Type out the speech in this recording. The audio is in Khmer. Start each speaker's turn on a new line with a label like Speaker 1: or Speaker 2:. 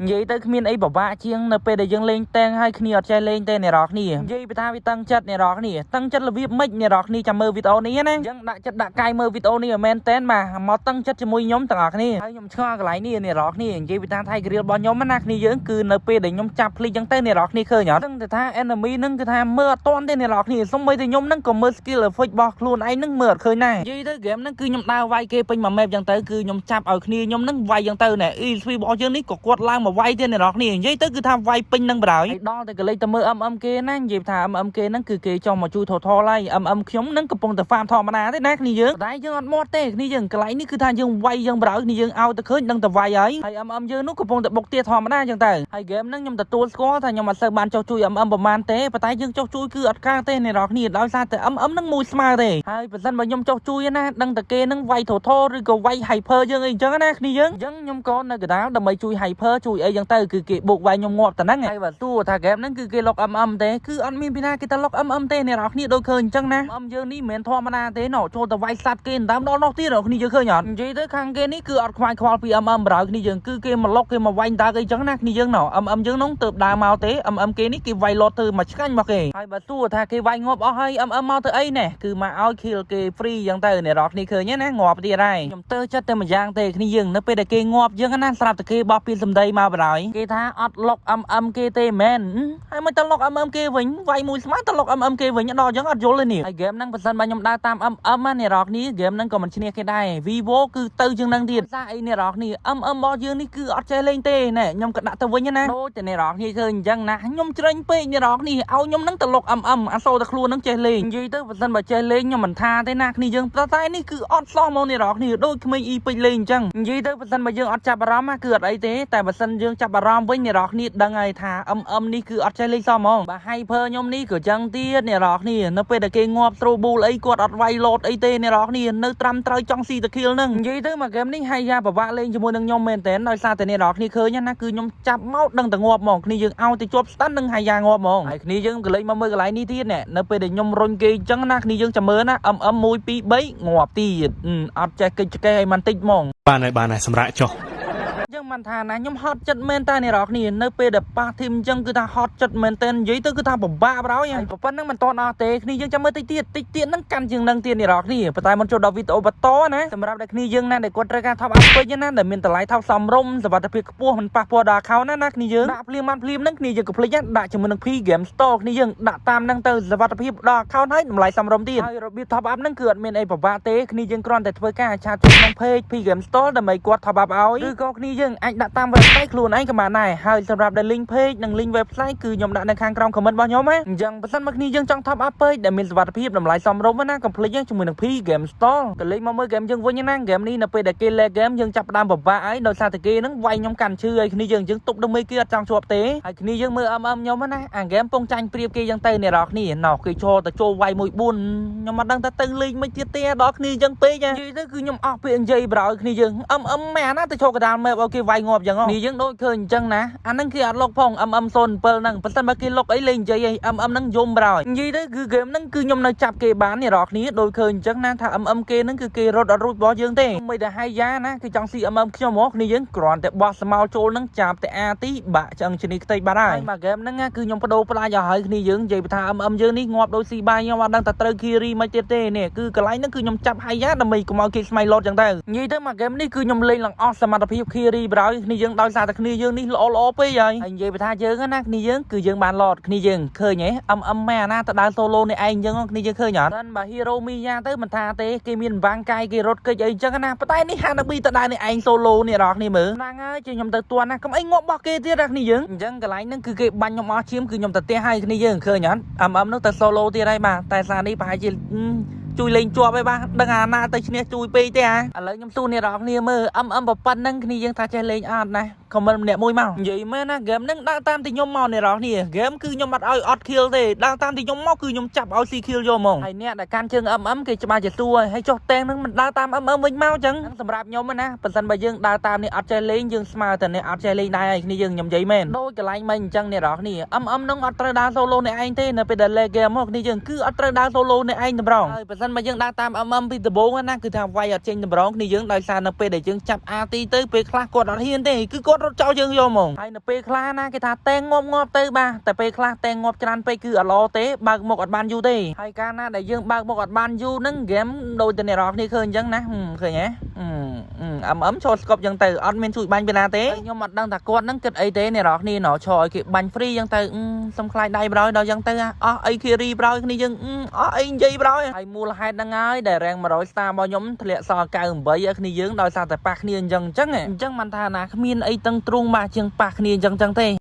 Speaker 1: និយាយទៅគ្មានអីបបាក់ជាងនៅពេលដែលយើងលេងតែងហើយគ្នាអត់ចេះលេងទេអ្នកនរគ្នានិយាយពីថាវាតឹងចិត្តអ្នកនរគ្នាតឹងចិត្តរបៀបម៉េចអ្នកនរគ្នាចាំមើលវីដេអូនេះណាយើងដាក់ចិត្តដាក់កាយមើលវីដេអូនេះមែនតែនបាទមកតឹងចិត្តជាមួយខ្ញុំទាំងអស់គ្នាហើយខ្ញុំឆ្ងល់កន្លែងនេះអ្នកនរគ្នានិយាយពីថាថៃក្រៀលរបស់ខ្ញុំណាគ្នាយើងគឺនៅពេលដែលខ្ញុំចាប់ភ្លេចចឹងទៅអ្នកនរគ្នាឃើញអត់ដឹងតែថា enemy ហ្នឹងគឺថាមើលអត់ទាន់ទេអ្នកនរគ្នាសូម្បីតែខ្ញុំហ្នឹងក៏មើល skill effect របស់ខ្លួនឯងហ្នឹងមើលអត់ឃើញដែរនិយាយទៅ game ហ្នឹងគឺខ្ញុំដើរវាយគេពេញមួយ map ចឹងទៅគឺខ្ញុំចាប់ឲ្យគ្នាខ្ញុំហ្នឹងវាយចឹងទៅណែ ESP របស់យើងនេះក៏គាត់ឡើងមកវាយទៀតអ្នកនរគ្នានិយាយទៅគឺថាវាយពេញហ្នឹងបណ្ដោយដល់តែកលេចទៅមើល MM គេណានិយាយថា MM គេហ្នឹងគឺគេចង់មកជួយថតហើយ MM ខ្ញុំហ្នឹងកំពុងតែ farm ធម្មតាទេណាគ្នាយើងតែយើងអត់មាត់ទេគ្នាយើងកន្លែងនេះគឺថាយើងវាយយើងបណ្ដោយគ្នាយើងឲ្យទៅឃើញដឹងតែវាយហើយ MM យើងនោះកំពុងតែបុកទៀតធម្មតាចឹងទៅហើយ game ហ្នឹងខ្ញុំទទួលស្គាល់ថាខ្ញុំអត់សូវបានចុះជួយ MM ប្រហែលទេប៉ុន្តែយើងចុះជួយគឺអត់ការទេអ្នកនរគ្នាដោយសារតែ MM ហ្នឹងមួយស្មើទេហើយបើសិនបើខ្ញុំចុះជួយណាដឹងតែគេហ្នឹងវាយថតឬក៏វាយ hyper យើងអីចឹងណាគ្នាយើងអញ្ចឹងខ្ញុំក៏នៅកណ្ដាលដើម្បីជួយ hyper ជួយអីចឹងទៅគឺគេបុកវាយខ្ញុំងាប់តែហ្នឹងហើយបើទោះថា game ហ្នឹងគឺគេលុក MM ទេគឺអត់មានពីណាគេទៅលុក MM ទេអ្នកនរគ្នាដូចឃើញអញ្ចឹងណា MM យើងនេះមិនមែនធម្មតាទេណោចូលទៅវាយសัตว์គេតាមដល់នោះទៀតអ្នកគ្នាយើងឃើញអត់និយាយទៅខាងគេនេះគឺអត់ខ្វាយខ្វល់ពី MM បណ្ដោយគ្នាយើងគឺគេមកលុកគេមកវាយតើអីចឹងណាគ្នាយើងណោ MM យើងនោះទៅដើរមកទេ MM គេនេះគេវាយលោតទៅមកឆ្កាញ់មកគេហើយបើទោះថាគេវាយងាប់អស់ហើយ MM មកទៅអីណែគឺមកឲ្យ kill គេ free ចឹងទៅអ្នកនរគ្នាឃើញណាងាប់ទៀតហើយខ្ញុំទៅចិត្តតែម្យ៉ាងទេគ្នាយើងនៅពេលដែលគេងាប់យើងណាស្រាប់តែគេបោះពីសម្ដីមកបណ្ដោយគេថាអត់លុក MM គេទេមែនហើយមិនទៅលុក MM គេវិញវាយមួយស្មើទៅលុក MM គេវិញដល់ចឹងអត់យល់ទេនេះហើយ game ហ្នឹងបើសិនបើខ្ញុំដើរតាម MM ណាអ្នកនរគ្នា game ហ្នឹងក៏មិនឈ្នះគេដែរ Vivo គឺទៅជាងហ្នឹងទៀតសារអីអ្នកនរគ្នា MM របស់យើងនេះគឺអត់ចេះលេងទេណែខ្ញុំក៏ដាក់ទៅវិញណាដូចតែអ្នកនរគ្នាឃើញអញ្ចឹងណាខ្ញុំច្រាញ់ពេកអ្នកនរគ្នាឲ្យខ្ញុំហ្នឹងទៅលុក MM អាសូរតែខ្លួនហ្នឹងចេះលេងនិយាយទៅបើសិនបើចេះលេងខ្ញុំមិនថាទេណាគ្នាយើងតែនេះគឺអត់សោះមកអ្នកនរគ្នាដូចក្មេងអ៊ីពេជ្រលេងអញ្ចឹងនិយាយទៅបើសិនបើយើងអត់ចាប់អារម្មណ៍គឺអត់អីទេតែបើសិនយើងចាប់អារម្មណ៍វិញអ្នកនរគ្នាដឹងហើយថា MM នេះគឺអត់ចេះលេងសោះហ្មងបើ hyper ខ្ញុំនេះក៏ចឹងទៀតអ្នកនរគ្នានៅពេលដែលគេងាប់ throw bull អីគាត់អត់វាយលោតអីទេអ្នកនរគ្នានៅត្រាំត្រូវចង់ស៊ីតែ kill ហ្នឹងនិយាយទៅមក game នេះហើយយ៉ាពិបាកលេងជាមួយនឹងខ្ញុំមែនតើដោយសារតែអ្នកនរគ្នាឃើញណាគឺខ្ញុំចាប់មកដឹងតែងាប់ហ្មងគ្នាយើងឲ្យទៅជាប់ស្តាន់នឹងហើយយ៉ាងាប់ហ្មងហើយគ្នាយើងក៏លេងមកមើលកន្លែងនេះទៀតណែនៅពេលដែលខ្ញុំរុញគេអញ្ចឹងណាគ្នាយើងចាំមើលណា MM 1 2 3ងាប់ទៀតអត់ចេះកិច្ចកេះឲ្យមិនតិចហ្មង
Speaker 2: បានហើយសម្រាប់ចុះ
Speaker 1: យើងមិនថាណាខ្ញុំហត់ចិត្តមែនតើអ្នកនរគ្នានៅពេលដែលប៉ះធីមអញ្ចឹងគឺថាហត់ចិត្តមែនតើនិយាយទៅគឺថាពិបាកបណ្ដោយហើយប៉ុណ្្នឹងមិនតន់អស់ទេគ្នាយើងចាំមើលតិចទៀតហ្នឹងកាន់ជាងនឹងទៀតអ្នកនរគ្នាប៉ុន្តែមិនចូលដល់វីដេអូបន្តណាសម្រាប់តែគ្នាយើងណាដែលគាត់ត្រូវការថប់អាប់ពេញណាដែលមានតម្លៃថប់សមរម្យសុវត្ថិភាពខ្ពស់មិនប៉ះពាល់ដល់ account ណាគ្នាយើងដាក់ភ្លាមហ្នឹងគ្នាយើងកុំភ្លេចដាក់ជាមួយនឹង P Game Store គ្នាយើងដាក់តាមហ្នឹងទៅសុវត្ថិភាពដល់ account ហើយតម្លៃសមរម្យទៀតហើយរបៀបថប់អាប់ហ្នឹងគឺអត់មានអីពិបាកទេគ្នាយើងគ្រាន់តែធ្វើការឆាតចូលក្នុង page P Game Store ដើម្បីគាត់ថប់អាប់ឲ្យឬក៏គ្នាយើងអាចដាក់តាម website ខ្លួនឯងក៏បានដែរហើយសម្រាប់ link page និង link website គឺខ្ញុំដាក់នៅខាងក្រោម comment របស់ខ្ញុំណាអញ្ចឹងបើសិនមកគ្នាយើងចង់ top up page ដែលមានសុវត្ថិភាពតម្លៃសមរម្យណាកុំភ្លេចជាមួយនឹង P Game Store ក៏លេងមកមើល game យើងវិញណា game នេះនៅពេលដែលគេលេង game យើងចាប់ផ្ដើមពិបាកហើយដោយសារតែគេហ្នឹងវាយខ្ញុំកាន់ឈឺហើយគ្នាយើងទុកដើម្បីគេអត់ចង់ជាប់ទេហើយគ្នាយើងមើល MM ខ្ញុំណាអា game ពងចាញ់ព្រៀបគេយ៉ាងទៅអ្នកនរគ្នាណោះគេចូលទៅចូលវាយ1 4ខ្ញុំអត់ដឹងថាទៅលេងមិនទៀតទេដល់គ្នាយើងពេកនិយាយទៅគឺខ្ញុំអស់ពាក្យនិយាយប្រោយគ្នាយើង MM មែនណាទៅចូលកណ្ដាល map ឲ្យគេវាយងាប់យ៉ាងគ្នាយើងដូចឃើញអញ្ចឹងណាអាហ្នឹងគេអត់លុកផង MM 07ហ្នឹងប៉ុន្តែបើគេលុកអីលេងនិយាយ MM ហ្នឹងយំប្រោយនិយាយទៅគឺ game ហ្នឹងគឺខ្ញុំនៅចាប់គេបានអ្នកនរគ្នាដូចឃើញអញ្ចឹងណាថា MM គេហ្នឹងគឺគេរត់អត់រួចរបស់យើងទេមិនតែហាយយ៉ាណាគឺចង់ស៊ី MM ខ្ញុំហ៎គ្នាយើងគ្រាន់តែបោះស្មោចូលហ្នឹងចាប់តែអាទីបាក់ឆ្អឹងឈ្នីខ្ទេចបាត់ហើយមក game ហ្នឹងគឺខ្ញុំបដូរផ្លាច់ឲ្យហើយគ្នាយើងនិយាយថា MM យើងនេះងាប់ដូចស៊ីបាយខ្ញុំអត់ដឹងថាត្រូវ Kiri មិនទៀតទេនេះគឺកន្លែងហ្នឹងគឺខ្ញុំចាប់ហាយយ៉ាដើម្បីកុំឲ្យគេស្មៃលោតអញ្ចឹងទៅនិយាយទៅមក game នេះគឺខ្ញុំលេងឡើងអស់សមត្ថភាព Kiri ប្រោយគ្នាយើងដោយសារតែគ្នាយើងនេះល្អពេកហើយនិយាយថាយើងណាគ្នាយើងគឺយើងបានឡតគ្នាយើងឃើញហ៎ MM ម៉ែអាណាទៅដើរ solo នេះឯងអញ្ចឹងគ្នាយើងឃើញអត់បើ Hero Miya ទៅមិនថាទេគេមានបាំងកាយគេរត់កិច្ចអីអញ្ចឹងណាប៉ុន្តែនេះ Hanabi ទៅដើរនេះឯង solo នេះរកគ្នាមើលហ្នឹងហើយជិះខ្ញុំទៅទាន់ណាកុំអីងាប់បោះគេទៀតណាគ្នាយើងអញ្ចឹងកន្លែងហ្នឹងគឺគេបាញ់ខ្ញុំអស់ឈាមគឺខ្ញុំទៅផ្ទះហើយគ្នាយើងឃើញអត់ MM នោះទៅ solo ទៀតហើយបាទតែសារនេះប្រហែលជាជួយលេងជាប់ឯបាទដឹងអាណាទៅឈ្នះជួយពេកទេឥឡូវខ្ញុំសួរអ្នកនរគ្នាមើល MM ប៉ុណ្ណឹងគ្នាយើងថាចេះលេងអត់ណាខមមិនម្នាក់មួយមកនិយាយមែនណា game ហ្នឹងដើរតាមទីខ្ញុំមកអ្នកនរគ្នា game គឺខ្ញុំអត់ឲ្យអត់ kill ទេដើរតាមទីខ្ញុំមកគឺខ្ញុំចាប់ឲ្យ C kill យកហ្មងហើយអ្នកដែលកាន់ជើង MM គេច្បាស់ជាសួរហើយចុះតែងហ្នឹងមិនដើរតាម MM វិញមកអញ្ចឹងសម្រាប់ខ្ញុំណាបើសិនបើយើងដើរតាមនេះអត់ចេះលេងយើងស្មើតែអ្នកអត់ចេះលេងដែរហើយគ្នាយើងខ្ញុំនិយាយមែនដូចកន្លែងមិញអញ្ចឹងអ្នកនរគ្នា MM ហ្នឹងអត់ត្រូវដើរ solo អ្នកឯងទេនៅពេលដែលលេង game មកគ្នាយើងគឺអត់ត្រូវដើរ solo អ្នកឯងតម្រងហើយបើសិន មិនមកយើងដើរតាមពីដំបូងណាគឺថាវាយអត់ចេញតម្រងគ្នាយើងដោយសារនៅពេលដែលយើងចាប់អាទីទៅពេលខ្លះគាត់អត់ហ៊ានទេគឺគាត់រត់ចោលយើងយកហ្មងហើយនៅពេលខ្លះណាគេថាតែងងាប់ទៅបាទតែពេលខ្លះតែងាប់ច្រើនពេកគឺអត់ល្អទេបើកមុខអត់បានយូរទេហើយកាលណាដែលយើងបើកមុខអត់បានយូរហ្នឹងហ្គេមដូចតែអ្នកនរគ្នាឃើញអញ្ចឹងណាឃើញហ៎ចូលស្គប់អញ្ចឹងទៅអត់មានជួយបាញ់ពីណាទេខ្ញុំអត់ដឹងថាគាត់ហ្នឹងគិតអីទេអ្នកនរគ្នាណោះឈរឲ្យគេបាញ់ហ្វ្រីអញ្ចឹងទៅសុំខ្លាចដៃប្រយដល់អញ្ចឹងទៅអស់អីគេរីប្រយគ្នាយើងអស់អីនិយាយប្រយហើយមូលហេតុហ្នឹងហើយដែលរ៉េង100 star របស់ខ្ញុំធ្លាក់សល់98ឲ្យគ្នាយើងដោយសារតែប៉ះគ្នាអញ្ចឹងមិនថាណាគ្មានអីតឹងទ្រូងមកជាងប៉ះគ្នាអញ្ចឹងទេ